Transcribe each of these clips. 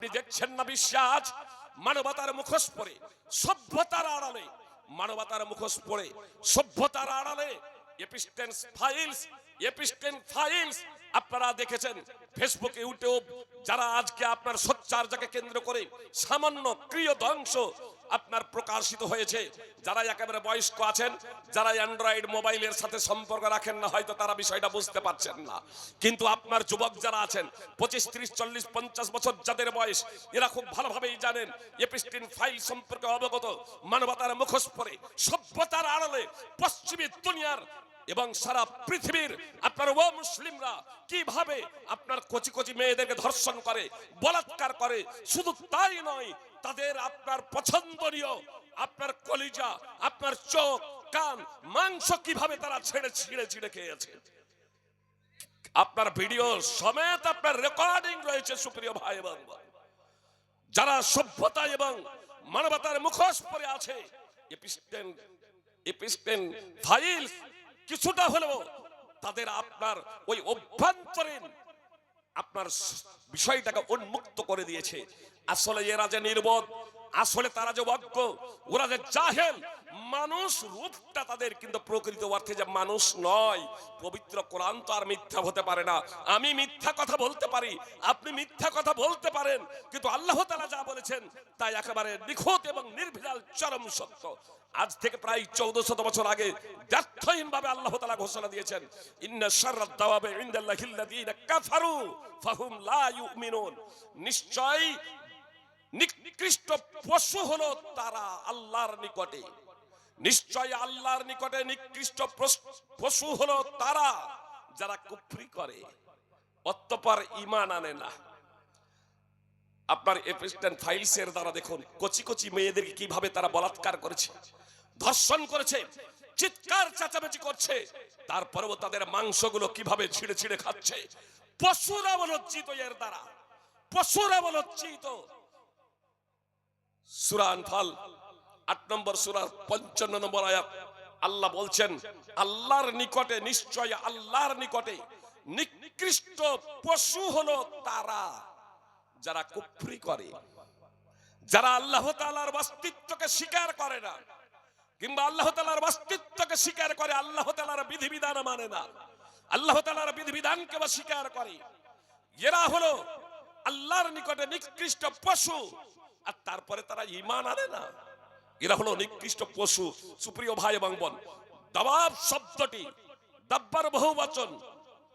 আপনি দেখছেন না বিশ্বাস মানবতার মুখোশ পরে সভ্যতার আড়ালে, মানবতার মুখোশ পরে সভ্যতার আড়ালে এপিস্টেন ফাইলস আপনারা দেখেছেন ফেসবুকে, ইউটিউব, যারা আজকে আপনার সোচ্চার যাকে কেন্দ্র করে সামান্য ক্রিয় ধ্বংস আপনার প্রকাশিত হয়েছে। যারা একেবারে বয়স্ক আছেন, যারা অ্যান্ড্রয়েড মোবাইলের সাথে সম্পর্ক রাখেন না, হয়তো তারা বিষয়টা বুঝতে পারছেন না। কিন্তু আপনার যুবক যারা আছেন 25, 30, 40, 50 বছর যাদের বয়স, এরা খুব ভালোভাবেই জানেন এপিস্টিন ফাইল সম্পর্কে অবগত। মানবতার মুখোশ পরে সভ্যতার আড়ালে পশ্চিমী দুনিয়ার এবং সারা পৃথিবীর আপনার ও মুসলিমরা কিভাবে আপনার কচি কচি মেয়েদেরকে ধর্ষণ করে, বলাৎকার করে। শুধু তাই নয়, তাদের আপনার পছন্দনীয় আপনার কলিজা, আপনার চোখ, কান, মাংস কিভাবে তারা ছিঁড়ে ছিঁড়ে খেয়েছে। আপনার ভিডিও সমেত আপনার রেকর্ডিং রয়েছে। সুপ্রিয় ভাই এবং যারা সভ্যতা এবং মানবতার মুখোশ পরে আছে, এপিস্টেন ফাইলস কিছুটা হলেও তাদের আপনার ওই অভ্যন্তরীণ আপনার বিষয়টাকে উন্মুক্ত করে দিয়েছে। আসলে এরা যে নির্বোধ, আসলে তারা যে অজ্ঞ, ওরা যে জাহেল, মানুষ রূপটা তাদের কিন্তু প্রকৃত অর্থে যে মানুষ নয়। পবিত্র কোরআন তো আর মিথ্যা হতে পারে না। আমি মিথ্যা কথা বলতে পারি, আপনি মিথ্যা কথা বলতে পারেন, কিন্তু আল্লাহ তাআলা যা বলেছেন তাই একেবারে নিখুঁত এবং নির্ভেজাল চরম সত্য। আজ থেকে প্রায় 1400 বছর আগে দ্ব্যর্থহীন ভাবে আল্লাহ তাআলা ঘোষণা দিয়েছেন, ইন্না শাররাদ দাওয়াবি ইনদাল্লাহিল্লাযীনা কাফারু ফাহুম লা ইউমিনুন। নিশ্চয় নিকৃষ্ট পশু হলো তারা আল্লাহর নিকটে, নিশ্চয় আল্লাহর নিকটে নিকৃষ্ট পশু হলো তারা যারা কুফরি করে অতঃপর ঈমান আনে না। আপনার এপিস্টেন ফাইলসের দ্বারা দেখুন কচি কচি মেয়েদেরকে কিভাবে তারা বলাৎকার করেছে, ধর্ষণ করেছে, চিৎকার চেঁচামেচি করছে, তারপরেও তাদের মাংসগুলো কিভাবে ছিঁড়ে ছিঁড়ে খাচ্ছে। পশুরা লজ্জিত এর দ্বারা, পশুরা লজ্জিত। সূরা আনফাল 8 নম্বর সূরা 55 নম্বর আয়াত আল্লাহ বলছেন, আল্লাহর নিকটে, নিশ্চয় আল্লাহর নিকটে নিকৃষ্ট পশু হলো তারা যারা কুফরি করে, যারা আল্লাহ তাআলার অস্তিত্বকে স্বীকার করে না, কিংবা আল্লাহ তাআলার অস্তিত্বকে স্বীকার করে আল্লাহ তাআলার বিধিবিধান মানে না, আল্লাহ তাআলার বিধিবিধানকে অস্বীকার করে। এরা হলো আল্লাহর নিকটে নিকৃষ্ট পশু, আর তারপরে তারা ঈমান আনে না। এরা হলো নিকৃষ্ট পশু। সুপ্রিয় ভাই এবং বোন, দাওয়াব শব্দটি দাব্বার বহুবচন,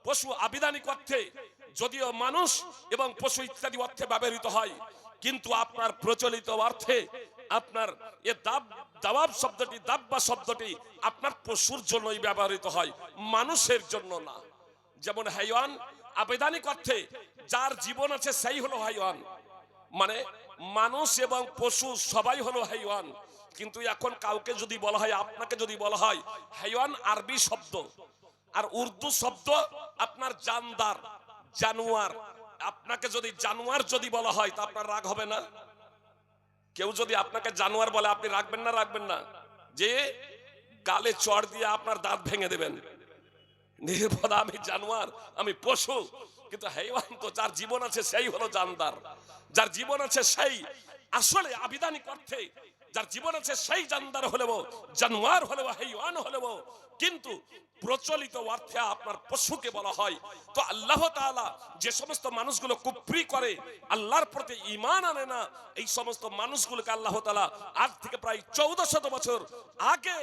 পশু আবিধানিক অর্থে যদিও মানুষ এবং পশু ইত্যাদি অর্থে ব্যবহৃত হয়, কিন্তু আপনার প্রচলিত অর্থে আপনার এ দাওয়াব শব্দটি, দাব্বা শব্দটি আপনার পশুর জন্যই ব্যবহৃত হয়, মানুষের জন্য না। যেমন হাইওয়ান আবিধানিক অর্থে যার জীবন আছে সেই হলো হাইওয়ান, মানে মানুষ এবং পশু সবাই হলো হাইওয়ান। কিন্তু এখন কাউকে যদি বলা হয়, আপনাকে যদি বলা হয় হাইওয়ান আরবি শব্দ, আর উর্দু শব্দ আপনার জানদার, জানোয়ার, আপনাকে যদি জানোয়ার যদি বলা হয় তা আপনার রাগ হবে না? কেউ যদি আপনাকে জানোয়ার বলে আপনি রাখবেন না? রাখবেন না? যে গালে চড় দিয়ে আপনার দাঁত ভেঙে দেবেন, নির্ভদ আমি জানোয়ার, আমি পশু। কিন্তু হাইওয়ান তো যার জীবন আছে সেই হলো জানদার, যার জীবন আছে সেই আসলে আবিধানিক অর্থে যার জীবন আছে সেই জানদার হলেও, জানোয়ার হলেও, হাইওয়ান হলেও, কিন্তু প্রচলিত অর্থে আপনার পশুকে বলা হয়। তো আল্লাহ তাআলা যে সমস্ত মানুষগুলো কুফরি করে, আল্লাহর প্রতি ঈমান আনে না, এই সমস্ত মানুষগুলোকে আল্লাহ তাআলা আজ থেকে প্রায় 1400 বছর আগে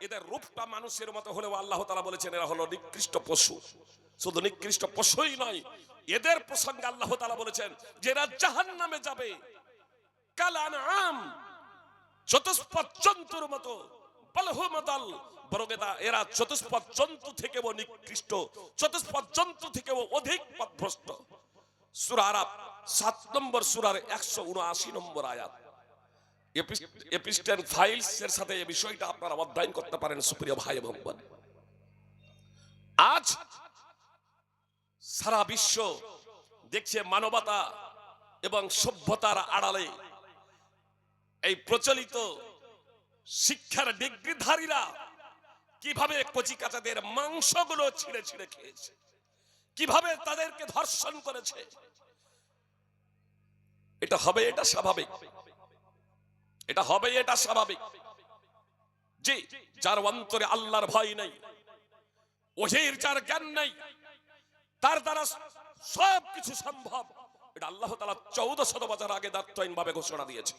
এদের রূপটা মানুষের মতো হলেও আল্লাহ তাআলা বলেছেন এরা হলো নিকৃষ্ট পশু। শুধু নিকৃষ্ট পশুই নয়, এদের প্রসঙ্গে আল্লাহ তাআলা বলেছেন যে এরা জাহান্নামে যাবে কাল আনআম, চতুষ্পদ জন্তুর মতো, বলহুমদাল, বরং এরা চতুষ্পদ জন্তু থেকেও নিকৃষ্ট, চতুষ্পদ জন্তু থেকেও অধিক পথভ্রষ্ট। সূরা আরাফ 7 নম্বর সূরার 179 নম্বর আয়াত। এপিস্টেন ফাইলস এর সাথে এই বিষয়টা আপনারা অধ্যয়ন করতে পারেন। সুপ্রিয় ভাই এবং বোন, আজ সারা বিশ্ব দেখছে মানবতা এবং সভ্যতার আড়ালে এই প্রচলিত শিক্ষার ডিগ্রিধারীরা কিভাবে কচিকাচাদের মাংসগুলো ছিঁড়ে ছিঁড়ে খেয়েছে, কিভাবে তাদেরকে ধর্ষণ করেছে। এটা হবে, এটা স্বাভাবিক, এটা হবে, এটা স্বাভাবিক। জি, যার অন্তরে আল্লাহর ভয় নেই, ওহির যার জ্ঞান নেই, তার দ্বারা সব কিছু সম্ভব, এটা আল্লাহ তাআলা 1400 বছর আগে দায়িত্বহীন ভাবে ঘোষণা দিয়েছে।